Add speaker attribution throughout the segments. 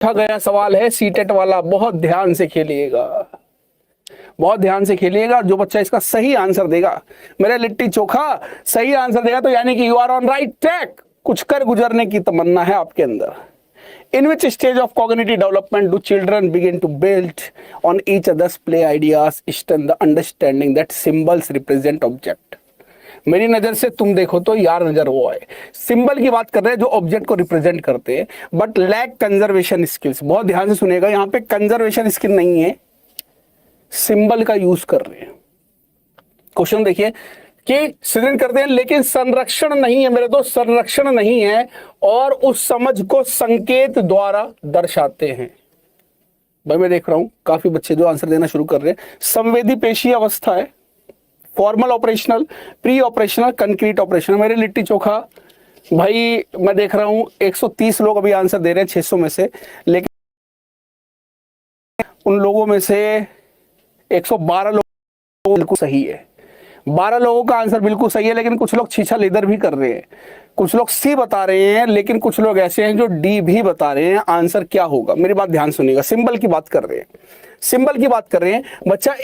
Speaker 1: पूछा गया सवाल है सीटेट वाला, बहुत ध्यान से खेलिएगा, बहुत ध्यान से खेलिएगा। जो बच्चा इसका सही आंसर देगा, मेरे लिट्टी चोखा, सही आंसर देगा तो यानी कि you are on right track, कुछ कर गुजरने की तमन्ना है आपके अंदर। In which stage of cognitive development do children begin to build on each other's play ideas, extend the understanding that symbols represent object? मेरी नजर से तुम देखो तो यार नजर वो है, सिंबल की बात कर रहे हैं जो ऑब्जेक्ट को रिप्रेजेंट करते हैं, बट लैक कंजर्वेशन स्किल्स। बहुत ध्यान से सुनिएगा, यहाँ पे कंजर्वेशन स्किल नहीं है, सिंबल का यूज कर रहे हैं। क्वेश्चन देखिए कि सृजन करते हैं लेकिन संरक्षण नहीं है मेरे दोस्त, संरक्षण नहीं है और उस समझ को संकेत द्वारा दर्शाते हैं। भाई मैं देख रहा हूं काफी बच्चे जो आंसर देना शुरू कर रहे हैं। संवेदी पेशी अवस्था है, formal operational, pre operational, concrete operational. मेरे लिट्टी चोखा भाई मैं देख रहा हूं 130 लोग अभी आंसर दे रहे हैं 600 में से, लेकिन उन लोगों में से 112 लोग बिल्कुल सही है, 12 लोगों का आंसर बिल्कुल सही है, लेकिन कुछ लोग छीछा लेदर भी कर रहे हैं, कुछ लोग सी बता रहे हैं, लेकिन कुछ लोग ऐसे हैं जो डी भी बता रहे हैं। आंसर क्या होगा, मेरी बात ध्यान सुनिएगा। सिंबल की बात कर रहे हैं, सिंबल की बात कर रहे हैं। बच्चा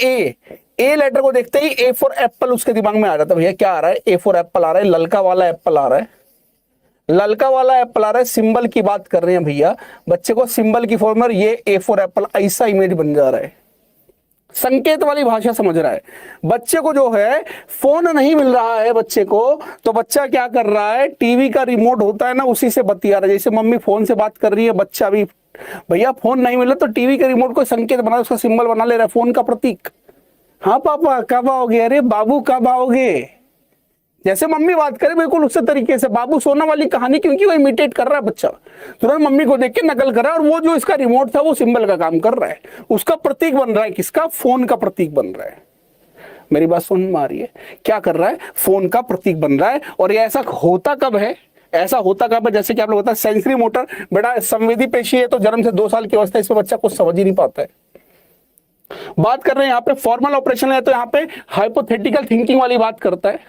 Speaker 1: ए लेटर को देखते ही ए फॉर एप्पल उसके दिमाग में आ रहा था, भैया क्या आ रहा है, ए फॉर एप्पल आ रहा है, ललका वाला एप्पल आ रहा है, ललका वाला एप्पल आ रहा है। सिंबल की बात कर रहे हैं भैया, बच्चे को सिंबल की फॉर्म में ये ए फॉर एप्पल ऐसा इमेज बन जा रहा है, संकेत वाली भाषा समझ रहा है। बच्चे को जो है फोन नहीं मिल रहा है बच्चे को, तो बच्चा क्या कर रहा है, टीवी का रिमोट होता है ना उसी से बतिया रहा है। जैसे मम्मी फोन से बात कर रही है, बच्चा भी भैया फोन नहीं मिला तो टीवी के रिमोट को संकेत बना, उसका सिंबल बना ले रहा है, फोन का प्रतीक। हाँ पापा कब आओगे, अरे बाबू कब आओगे, जैसे मम्मी बात करे बिल्कुल उसी तरीके से। बाबू सोना वाली कहानी, क्योंकि वो इमिटेट कर रहा है बच्चा, तुरंत मम्मी को देख के नकल कर रहा है, और वो जो इसका रिमोट था वो सिंबल का काम कर रहा है, उसका प्रतीक बन रहा है। किसका, फोन का प्रतीक बन रहा है। मेरी बात सुन में आ रही है, क्या कर रहा है, फोन का प्रतीक बन रहा है। और ये ऐसा होता कब है, ऐसा होता कब है, जैसे कि आप लोग बताया सेंसरी मोटर, बेटा संवेदी पेशी है तो जन्म से 2 साल की अवस्था, इसमें बच्चा कुछ समझ ही नहीं पाता है। बात कर रहे हैं यहाँ पे फॉर्मल ऑपरेशन है तो यहाँ पे हाइपोथेटिकल थिंकिंग वाली बात करता है,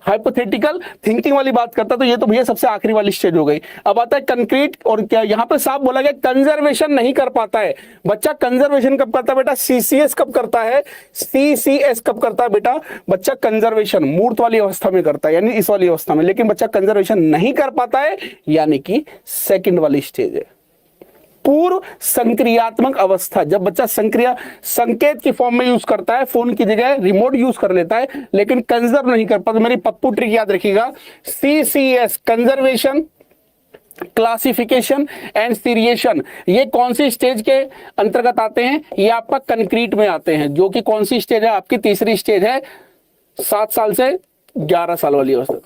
Speaker 1: हाइपोथेटिकल थिंकिंग वाली बात करता है, तो ये तो भैया सबसे आखिरी वाली स्टेज हो गई। अब आता है कंक्रीट, और क्या यहाँ पे साफ बोला गया कंजर्वेशन नहीं कर पाता है बच्चा। कंजर्वेशन कब करता है बेटा, सीसीएस कब करता है, सीसीएस कब करता है बेटा, बच्चा कंजर्वेशन मूर्त वाली अवस्था में करता है, यानी इस वाली अवस्था में, लेकिन बच्चा कंजर्वेशन नहीं कर पाता है, यानी कि सेकंड वाली स्टेज है, पूर्व संक्रियात्मक अवस्था। जब बच्चा संक्रिया संकेत की फॉर्म में यूज करता है, फोन की जगह रिमोट यूज कर लेता है, लेकिन कंजर्व नहीं कर पाता। मेरी पप्पू ट्रिक याद रखिएगा, CCS conservation, classification and seriation, ये कौन सी स्टेज के अंतर्गत आते हैं, ये आपका कंक्रीट में आते हैं, जो कि कौन सी स्टेज है, आपकी तीसरी स्टेज है, 7 साल से 11 साल वाली अवस्था,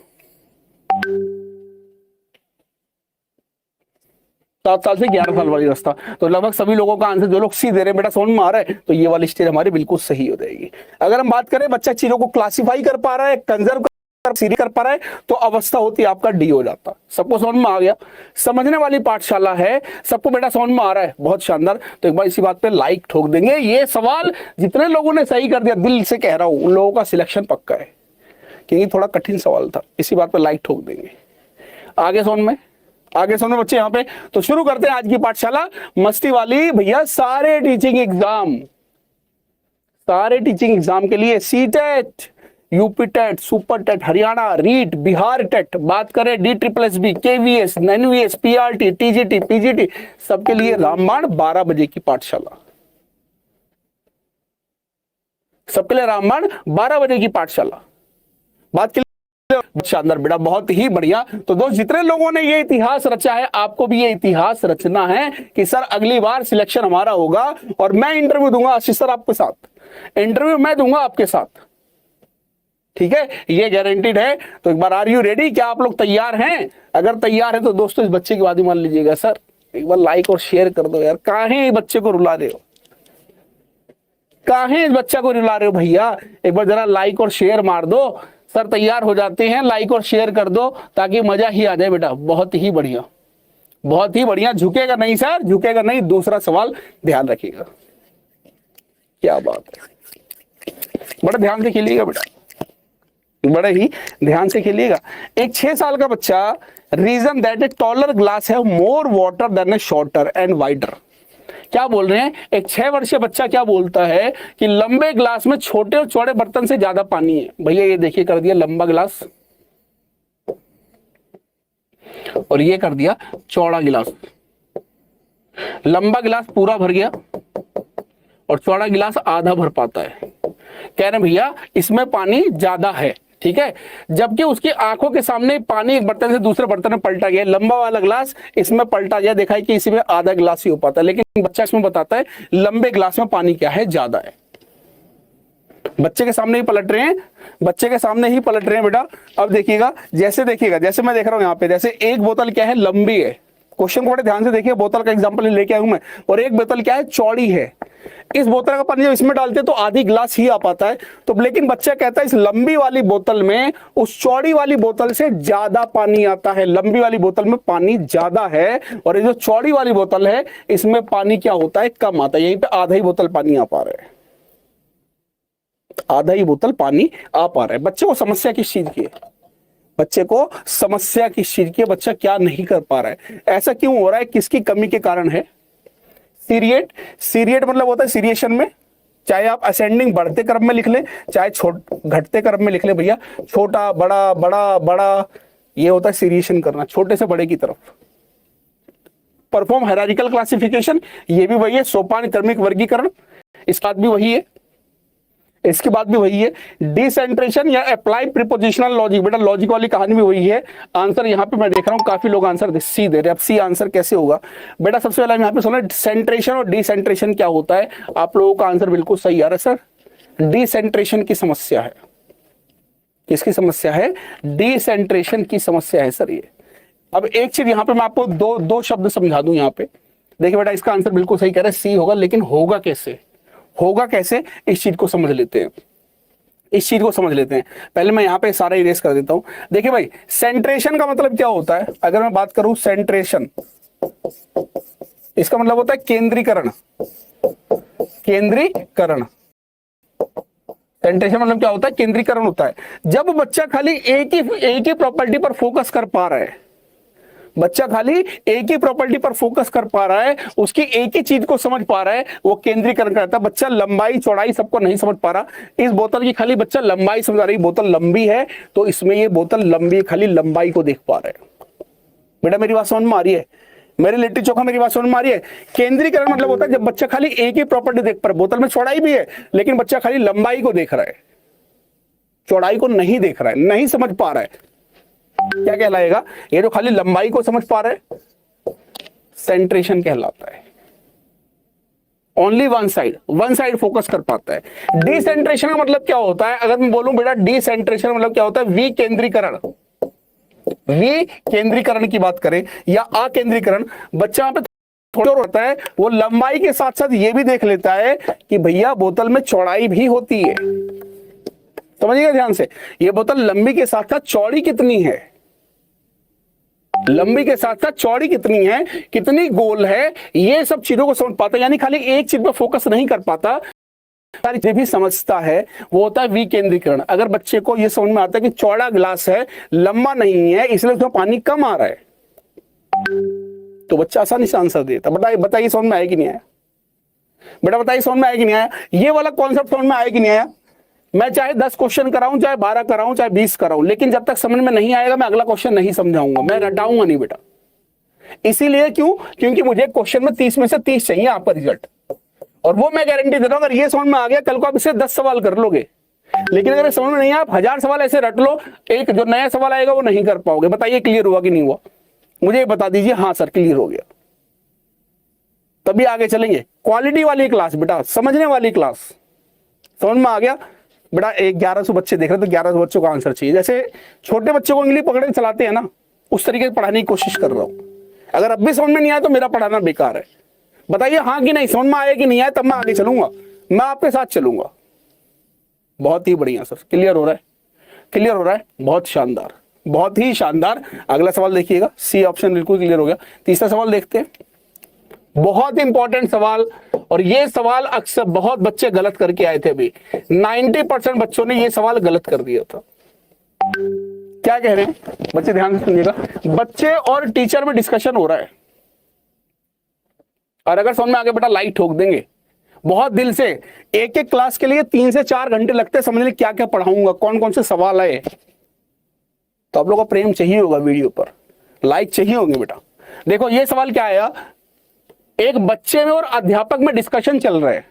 Speaker 1: 7 साल से 11 साल वाली अवस्था। तो लगभग सभी लोगों का आंसर, जो लोग सी दे रहे हैं बेटा समझ में आ रहा है, तो ये वाली स्टेज हमारी बिल्कुल सही हो जाएगी। अगर हम बात करें बच्चा चीजों को क्लासिफाई कर पा रहा है, कंजर्व कर पा रहा है, तो अवस्था होती है आपका डी हो जाता। सबको समझ में आ गया, समझने वाली पाठशाला है, सबको बेटा समझ में आ रहा है, बहुत शानदार। तो एक बार इसी बात पे लाइक ठोक देंगे। ये सवाल जितने लोगों ने सही कर दिया, दिल से कह रहा हूं, उन लोगों का सिलेक्शन पक्का है, क्योंकि थोड़ा कठिन सवाल था। इसी बात पे लाइक ठोक देंगे। आगे समझ में, आगे सुनो बच्चे यहाँ पे। तो शुरू करते हैं आज की पाठशाला मस्ती वाली भैया। सारे टीचिंग एग्जाम के लिए सीटेट, यूपी टेट, सुपर टेट, हरियाणा रीट, बिहार टेट, बात करें DSSB, KVS, NVS, PRT, TGT, PGT, सबके लिए रामबाण 12 बजे की पाठशाला, सबके लिए रामबाण 12 बजे की पाठशाला। बात के शानदार बेटा, बहुत ही बढ़िया। तो दोस्त जितने लोगों ने ये इतिहास रचा है, आपको भी ये इतिहास रचना है कि सर अगली बार सिलेक्शन हमारा होगा और मैं इंटरव्यू दूंगा आशीष सर आपके साथ, इंटरव्यू मैं दूंगा आपके साथ, ठीक है, ये गारंटीड है। तो एक बार आर यू रेडी, क्या आप लोग तैयार हैं? अगर तैयार है तो दोस्तों इस बच्चे की बात ही मान लीजिएगा। सर एक बार लाइक और शेयर कर दो यार, काहे इस बच्चे को रुला रहे हो, काहे इस बच्चा को रुला रहे हो भैया, एक बार जरा लाइक और शेयर मार दो। सर तैयार हो जाते हैं, लाइक और शेयर कर दो ताकि मजा ही आ जाए बेटा। बहुत ही बढ़िया, बहुत ही बढ़िया। झुकेगा नहीं सर, झुकेगा नहीं। दूसरा सवाल ध्यान रखिएगा, क्या बात है, बड़ा ध्यान से खेलिएगा बेटा। बड़े ही ध्यान से खेलिएगा। एक 6 साल का बच्चा, reason that a taller glass है more water than a shorter and wider. क्या बोल रहे हैं, एक 6 वर्षीय बच्चा क्या बोलता है कि लंबे ग्लास में छोटे और चौड़े बर्तन से ज्यादा पानी है। भैया ये देखिए कर दिया लंबा गिलास और ये कर दिया चौड़ा गिलास। लंबा गिलास पूरा भर गया और चौड़ा गिलास आधा भर पाता है। कह रहे भैया इसमें पानी ज्यादा है, ठीक है, जबकि उसकी आंखों के सामने पानी एक बर्तन से दूसरे बर्तन में पलटा गया। लंबा वाला गिलास इसमें पलटा गया, देखा है कि इसी में आधा गिलास ही हो पाता है, लेकिन बच्चा इसमें बताता है लंबे गिलास में पानी क्या है, ज्यादा है। बच्चे के सामने ही पलट रहे हैं, बच्चे के सामने ही पलट रहे हैं बेटा। अब देखिएगा, जैसे देखिएगा, जैसे मैं देख रहा हूं यहाँ पे, जैसे एक बोतल क्या है, लंबी है। क्वेश्चन को बड़े ध्यान से देखिए, बोतल का एग्जांपल लेके आया हूं मैं, और एक बोतल क्या है, चौड़ी है। इस बोतल का पानी जब इसमें डालते तो आधी गिलास ही आ पाता है, तो लेकिन बच्चा कहता है इस लंबी वाली बोतल में उस चौड़ी वाली बोतल से ज्यादा पानी आता है। लंबी वाली बोतल में पानी ज्यादा है और ये जो चौड़ी वाली बोतल है इसमें पानी क्या होता है, कम आता है। यहीं पे आधा ही बोतल पानी आ पा रहा है, आधा ही बोतल पानी आ पा रहा है। बच्चे को समस्या किस चीज की है, बच्चे को समस्या किस चीज की है, बच्चा क्या नहीं कर पा रहा है, ऐसा क्यों हो रहा है, किसकी कमी के कारण है। सीरिएट, सीरिएट मतलब होता है सीरिएशन में, चाहे आप असेंडिंग बढ़ते क्रम में लिख लें, चाहे घटते क्रम में लिख लें भैया, छोटा बड़ा बड़ा बड़ा, ये होता है सीरिएशन करना, छोटे से बड़े की तरफ। परफॉर्म हायरार्किकल क्लासिफिकेशन, ये भी वही है, सोपान क्रमिक वर्गीकरण, इसके बाद भी वही है, इसके बाद भी वही है। डिसेंट्रेशन या अप्लाई प्रीपोजिशनल लॉजिक, बेटा लॉजिक वाली कहानी भी वही है। आंसर यहां पे मैं देख रहा हूं काफी लोग आंसर सी दे रहे हैं। अब सी आंसर कैसे होगा बेटा, सबसे पहले यहां पे सुना सेंट्रेशन और डिसेंट्रेशन क्या होता है, आप लोगों का आंसर बिल्कुल सही आ रहा है सर। डिसेंट्रेशन की समस्या है, किसकी समस्या है, डिसेंट्रेशन की समस्या है सर ये। अब एक चीज यहां पे मैं आपको दो शब्द समझा दूं यहां पे, देखिए बेटा इसका आंसर बिल्कुल सही कह रहा है, सी होगा, लेकिन होगा कैसे, होगा कैसे, इस चीज को समझ लेते हैं, इस चीज को समझ लेते हैं। पहले मैं यहां पे सारा इरेज कर देता हूं। देखिए भाई, सेंट्रेशन का मतलब क्या होता है, अगर मैं बात करूं सेंट्रेशन, इसका मतलब होता है केंद्रीकरण, केंद्रीकरण। सेंट्रेशन मतलब क्या होता है, केंद्रीकरण होता है। जब बच्चा खाली एक ही प्रॉपर्टी पर फोकस कर पा रहा है, बच्चा खाली एक ही प्रॉपर्टी पर फोकस कर पा रहा है, उसकी एक ही चीज को समझ पा रहा है, वो केंद्रीकरण करता है। बच्चा लंबाई चौड़ाई सबको नहीं समझ पा रहा, इस बोतल की खाली बच्चा लंबाई समझ रही, बोतल लंबी है तो इसमें ये बोतल लंबी, खाली लंबाई को देख पा रहा है। बेटा मेरी बात समझ में आ रही है, मेरी लिट्टी चोखा मेरी बात समझ में आ रही है। केंद्रीकरण मतलब होता है जब बच्चा खाली एक ही प्रॉपर्टी देख पा रहा है, बोतल में चौड़ाई भी है लेकिन बच्चा खाली लंबाई को देख रहा है, चौड़ाई को नहीं देख रहा है, नहीं समझ पा रहा है, क्या कहलाएगा, ये जो खाली लंबाई को समझ पा रहे हैं, सेंट्रेशन कहलाता है। ओनली वन साइड फोकस कर पाता है। डिसेंट्रेशन का मतलब क्या होता है, अगर मैं बोलूं बेटा डिसेंट्रेशन मतलब क्या होता है, विकेंद्रीकरण, विकेंद्रीकरण की बात करें या अकेंद्रीकरण, बच्चा पे थोड़ा होता है, वो लंबाई के साथ साथ ये भी देख लेता है कि भैया बोतल में चौड़ाई भी होती है। समझिएगा ध्यान से, ये बोतल लंबी के साथ साथ चौड़ी कितनी है, लंबी के साथ साथ चौड़ी कितनी है, कितनी गोल है, ये सब चीजों को समझ पाता है। यानी खाली एक चीज पर फोकस नहीं कर पाता, सारी चीजें भी समझता है, वो होता है विकेंद्रीकरण। अगर बच्चे को ये समझ में आता है कि चौड़ा गिलास है, लंबा नहीं है, इसलिए उसमें पानी कम आ रहा है, तो बच्चा आसानी से आंसर देता। बताइए समझ में आया कि नहीं आया, बेटा बताइए समझ में आया कि नहीं आया, ये वाला कॉन्सेप्ट समझ में आया कि नहीं आया। मैं चाहे 10 क्वेश्चन कराऊं, चाहे 12 कराऊं, चाहे 20 कराऊं, लेकिन जब तक समझ में नहीं आएगा मैं अगला क्वेश्चन नहीं समझाऊंगा, मैं रटाऊंगा नहीं बेटा। इसीलिए क्यों, क्योंकि मुझे क्वेश्चन में 30 में से 30 चाहिए आपका रिजल्ट, और वो मैं गारंटी दे रहा हूं, अगर ये समझ में आ गया कल को आप इससे 10 सवाल कर लोगे। लेकिन अगर समझ में नहीं आया, आप 1000 सवाल ऐसे रट लो, एक जो नया सवाल आएगा वो नहीं कर पाओगे। बताइए क्लियर हुआ कि नहीं हुआ, मुझे बता दीजिए। हाँ सर क्लियर हो गया, तभी आगे चलेंगे। क्वालिटी वाली क्लास बेटा, समझने वाली क्लास, समझ में आ गया बेटा। 1100 बच्चे देख रहे तो 1100 बच्चों का आंसर चाहिए। जैसे छोटे बच्चों को इंग्लिश पकड़ के चलाते हैं ना, उस तरीके से पढ़ाने की कोशिश कर रहा हूं। अगर अब भी समझ में नहीं आया तो मेरा पढ़ाना बेकार है। बताइए हाँ कि नहीं, समझ में आया कि नहीं आया, तब मैं आगे चलूंगा, मैं आपके साथ चलूंगा। बहुत ही बढ़िया सर, क्लियर हो रहा है, क्लियर हो रहा है, बहुत शानदार, बहुत ही शानदार। अगला सवाल देखिएगा, सी ऑप्शन बिल्कुल क्लियर हो गया। तीसरा सवाल देखते हैं, बहुत इंपॉर्टेंट सवाल, और ये सवाल अक्सर बहुत बच्चे गलत करके आए थे। अभी 90% बच्चों ने ये सवाल गलत कर दिया था। क्या कह रहे हैं बच्चे, ध्यान से सुनिएगा। बच्चे और टीचर में डिस्कशन हो रहा है, और अगर समझ में आगे बेटा लाइट ठोक देंगे बहुत दिल से। एक एक क्लास के लिए 3 से 4 घंटे लगते हैं समझने क्या क्या पढ़ाऊंगा, कौन कौन से सवाल आए, तो आप लोगों को प्रेम चाहिए होगा, वीडियो पर लाइक चाहिए होंगे बेटा। देखो ये सवाल क्या आया, एक बच्चे में और अध्यापक में डिस्कशन चल रहा है।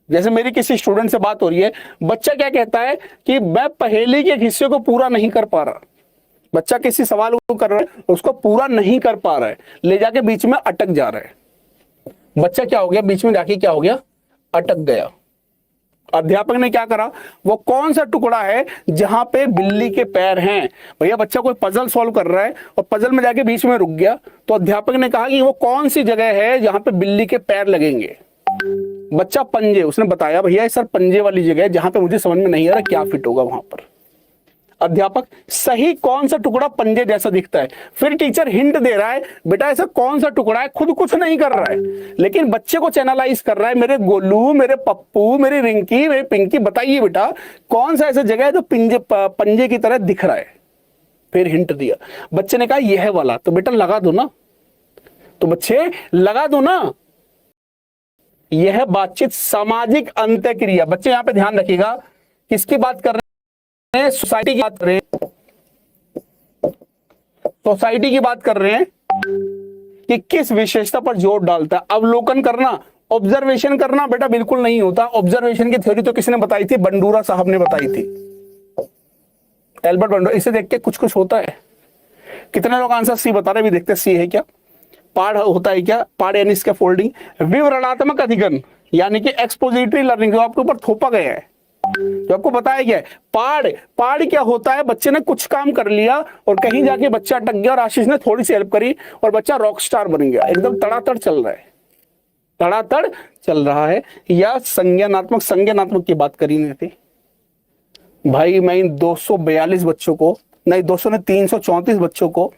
Speaker 1: जैसे मेरी किसी स्टूडेंट से बात हो रही है, बच्चा क्या कहता है कि मैं पहेली के हिस्से को पूरा नहीं कर पा रहा। बच्चा किसी सवाल को कर रहा है, उसको पूरा नहीं कर पा रहा है, ले जाके बीच में अटक जा रहा है। बच्चा क्या हो गया, बीच में जाके क्या हो गया, अटक गया। अध्यापक ने क्या करा, वो कौन सा टुकड़ा है जहां पे बिल्ली के पैर हैं। भैया बच्चा कोई पजल सॉल्व कर रहा है और पजल में जाके बीच में रुक गया, तो अध्यापक ने कहा कि वो कौन सी जगह है जहां पे बिल्ली के पैर लगेंगे। बच्चा पंजे, उसने बताया भैया सर पंजे वाली जगह है जहां पे मुझे समझ में नहीं आ रहा क्या फिट होगा वहां पर। अध्यापक सही कौन सा टुकड़ा पंजे जैसा दिखता है। फिर टीचर हिंट दे रहा है, बेटा ऐसा कौन सा टुकड़ा है, खुद कुछ नहीं कर रहा है लेकिन बच्चे को चैनलाइज कर रहा है, मेरे गोलू, मेरे पप्पू, मेरी रिंकी, मेरी पिंकी, बताइए बेटा कौन सा ऐसा जगह है जो पंजे की तरह दिख रहा है। फिर हिंट दिया, बच्चे ने कहा यह वाला, तो बेटा लगा दो ना, तो बच्चे लगा दो ना। यह बातचीत सामाजिक अंतःक्रिया। बच्चे यहां पे ध्यान रखिएगा, किसकी बात कर रहे हैं, सोसाइटी की बात कर रहे हैं, सोसाइटी की बात कर रहे हैं कि किस विशेषता पर जोर डालता है। अवलोकन करना, ऑब्जर्वेशन करना बेटा बिल्कुल नहीं होता। ऑब्जर्वेशन की थ्योरी तो किसने बताई थी, बंडूरा साहब ने बताई थी, एल्बर्ट बंडूरा। इसे देख के कुछ कुछ होता है। कितने लोग आंसर सी बता रहे, भी देखते सी है क्या, पाठ होता है क्या, पाठ यानी इसका फोल्डिंग। विवरणात्मक अधिगम यानी कि एक्सपोजिटरी लर्निंग, जो आपके ऊपर थोपा गया है, जो आपको बताया गया है। पाढ़ क्या होता है, बच्चे ने कुछ काम कर लिया और कहीं जाके बच्चा अटक गया और आशीष ने थोड़ी सी हेल्प करी और बच्चा रॉक स्टार बन गया, एकदम तड़ातड़ चल रहा है, तड़ातड़ चल रहा है। या संज्ञानात्मक की बात करी नहीं थी भाई। मैं इन 242 बच्चों को, नहीं 200 ने 334 बच्चों को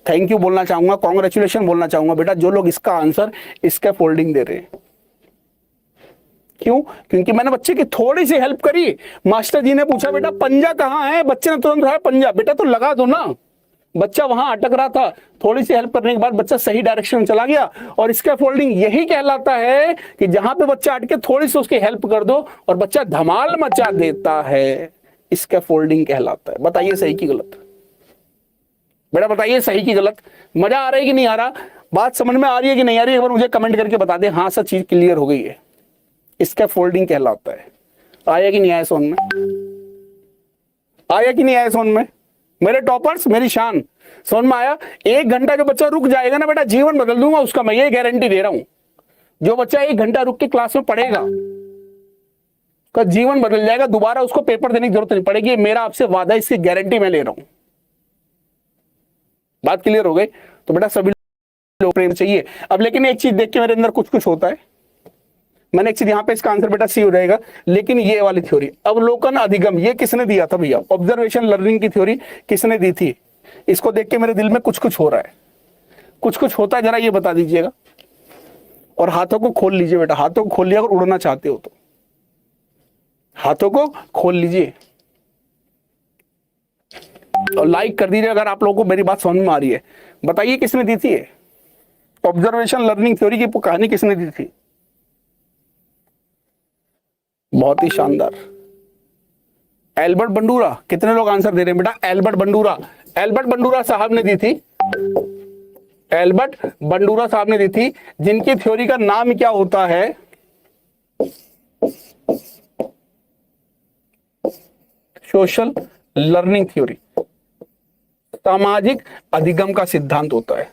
Speaker 1: थैंक यू बोलना चाहूंगा, कॉन्ग्रेचुलेशन बोलना चाहूंगा बेटा, जो लोग इसका आंसर इसका फोल्डिंग दे रहे हैं। क्यों? क्योंकि मैंने बच्चे की थोड़ी सी हेल्प करी। मास्टर जी ने पूछा बेटा पंजा कहां है, बच्चे ने तुरंत कहा पंजा। बेटा तो लगा दो ना, बच्चा वहां अटक रहा था, थोड़ी सी हेल्प करने के बाद बच्चा सही डायरेक्शन में चला गया। और इसका फोल्डिंग यही कहलाता है कि जहां पे बच्चा अटके थोड़ी सी उसकी हेल्प कर दो और बच्चा धमाल मचा देता है, इसका फोल्डिंग कहलाता है। बताइए सही की गलत, बेटा बताइए सही की गलत। मजा आ रहा है कि नहीं आ रहा, बात समझ में आ रही है कि नहीं आ रही है, एक बार मुझे कमेंट करके बता दे। हाँ सर चीज क्लियर हो गई है, इसका फोल्डिंग कहलाता है। आया कि नहीं आया समझ में, आया कि नहीं आया समझ में, मेरे टॉपर्स, मेरी शान, समझ में आया। 1 घंटा जो बच्चा रुक जाएगा ना बेटा, जीवन बदल दूंगा उसका, मैं ये गारंटी दे रहा हूं। जो बच्चा 1 घंटा रुक के क्लास में पढ़ेगा का जीवन बदल जाएगा, दोबारा उसको पेपर देने की जरूरत नहीं पड़ेगी, मेरा आपसे वादा, इसकी गारंटी मैं ले रहा हूं। बात क्लियर हो गई? तो बेटा सभी लोग प्रेम चाहिए। अब लेकिन एक चीज देख के मेरे अंदर कुछ कुछ होता है। मैंने एक चीज यहां पे, इसका आंसर बेटा सी हो जाएगा, लेकिन ये वाली थ्योरी अवलोकन अधिगम, ये किसने दिया था भैया? ऑब्जर्वेशन लर्निंग की थ्योरी किसने दी थी? इसको देख के मेरे दिल में कुछ कुछ हो रहा है, कुछ कुछ होता है, जरा ये बता दीजिएगा। और हाथों को खोल लीजिए बेटा, हाथों को खोल लिया अगर उड़ना चाहते हो तो, हाथों को खोल लीजिए और लाइक कर दीजिए अगर आप लोगों को मेरी बात समझ में आ रही है। बताइए किसने दी थी ऑब्जर्वेशन लर्निंग थ्योरी की कहानी, किसने दी थी? बहुत ही शानदार, एल्बर्ट बंडूरा। कितने लोग आंसर दे रहे हैं बेटा? एल्बर्ट बंडूरा, एल्बर्ट बंडूरा साहब ने दी थी, एल्बर्ट बंडूरा साहब ने दी थी, जिनकी थ्योरी का नाम क्या होता है? Social learning theory. सामाजिक अधिगम का सिद्धांत होता है।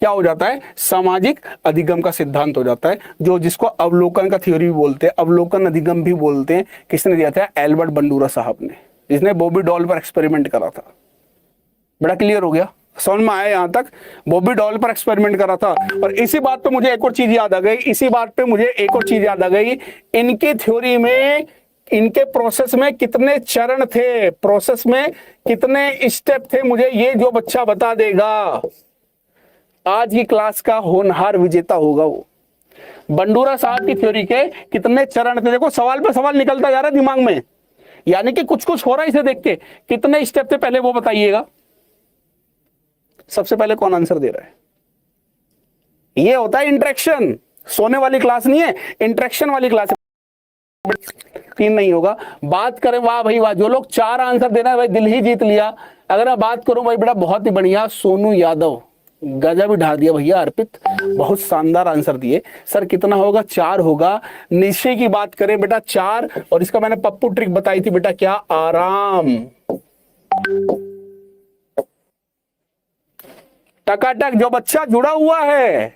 Speaker 1: क्या हो जाता है? सामाजिक अधिगम का सिद्धांत हो जाता है, जो जिसको अवलोकन का थ्योरी भी बोलते हैं, अवलोकन अधिगम भी बोलते हैं। किसने दिया था? एल्बर्ट बंडूरा साहब ने, जिसने बॉबी डॉल पर एक्सपेरिमेंट करा था। बड़ा क्लियर हो गया, समझ में आया यहां तक? बॉबी डॉल पर एक्सपेरिमेंट करा था। और इसी बात पे मुझे एक और चीज याद आ गई, इसी बात पे मुझे एक और चीज याद आ गई। इनकी थ्योरी में, इनके प्रोसेस में कितने चरण थे, प्रोसेस में कितने स्टेप थे, मुझे ये जो बच्चा बता देगा आज की क्लास का होनहार विजेता होगा वो। बंडूरा साहब की थ्योरी के कितने चरण थे? देखो सवाल पे सवाल निकलता जा रहा है दिमाग में, यानी कि कुछ कुछ हो रहा है इसे देख के। कितने स्टेप थे पहले वो बताइएगा। सबसे पहले कौन आंसर दे रहा है? ये होता है इंटरेक्शन। सोने वाली क्लास नहीं है, इंटरेक्शन वाली क्लास है। तीन नहीं होगा। बात करें, वाह भाई वाह, जो लोग 4 आंसर देना है भाई दिल ही जीत लिया। अगर मैं बात करूं भाई बेटा, बहुत ही बढ़िया, सोनू यादव, गजब भी ढा दिया भैया। अर्पित बहुत शानदार आंसर दिए। सर कितना होगा? 4 होगा। निश्चय की बात करें बेटा 4, और इसका मैंने पप्पू ट्रिक बताई थी बेटा, क्या? आराम। टकाटक जो बच्चा जुड़ा हुआ है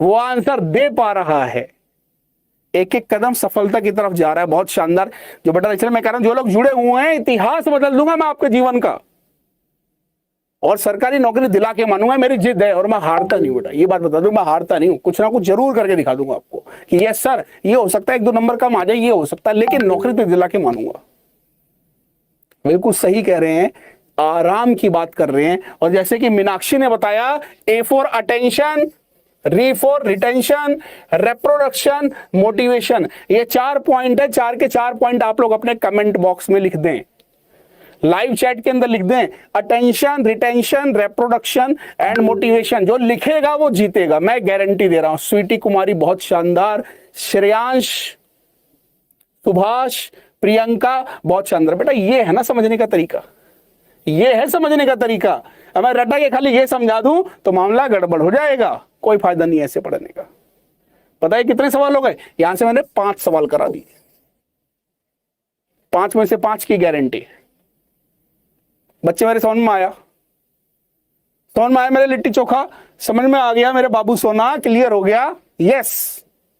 Speaker 1: वो आंसर दे पा रहा है, एक एक कदम सफलता की तरफ जा रहा है। बहुत शानदार। जो बेटा, इसलिए मैं कह रहा हूं जो लोग जुड़े हुए हैं, इतिहास बदल दूंगा मैं आपके जीवन का, और सरकारी नौकरी दिला के मानूंगा। मेरी जिद है और मैं हारता नहीं बेटा, ये बात बता दूं, मैं हारता नहीं हूं। कुछ ना कुछ जरूर करके दिखा दूंगा आपको कि यस सर, ये हो सकता है 1-2 नंबर कम आ जाए, ये हो सकता है, लेकिन नौकरी तो दिला के मानूंगा। बिल्कुल सही कह रहे हैं, आराम की बात कर रहे हैं। और जैसे कि मीनाक्षी ने बताया, ए फॉर अटेंशन, री फॉर रिटेंशन, रिप्रोडक्शन, मोटिवेशन, ये 4 पॉइंट है। 4 के 4 पॉइंट आप लोग अपने कमेंट बॉक्स में लिख दें, लाइव चैट के अंदर लिख दें। Attention, retention, reproduction and motivation. जो लिखेगा वो जीतेगा, मैं गारंटी दे रहा हूं। स्वीटी कुमारी बहुत शानदार, श्रेयांश, सुभाष, प्रियंका बहुत शानदार। बेटा ये है ना समझने का तरीका, ये है समझने का तरीका। अब मैं रटा के खाली ये समझा दूं तो मामला गड़बड़ हो जाएगा, कोई फायदा नहीं है ऐसे पढ़ने का। पता है कितने सवाल हो गए? यहां से मैंने 5 सवाल करा दिए, 5 में से 5 की गारंटी। बच्चे मेरे समझ में आया? समझ में आया मेरे लिट्टी चोखा? समझ में आ गया मेरे बाबू सोना? क्लियर हो गया? यस।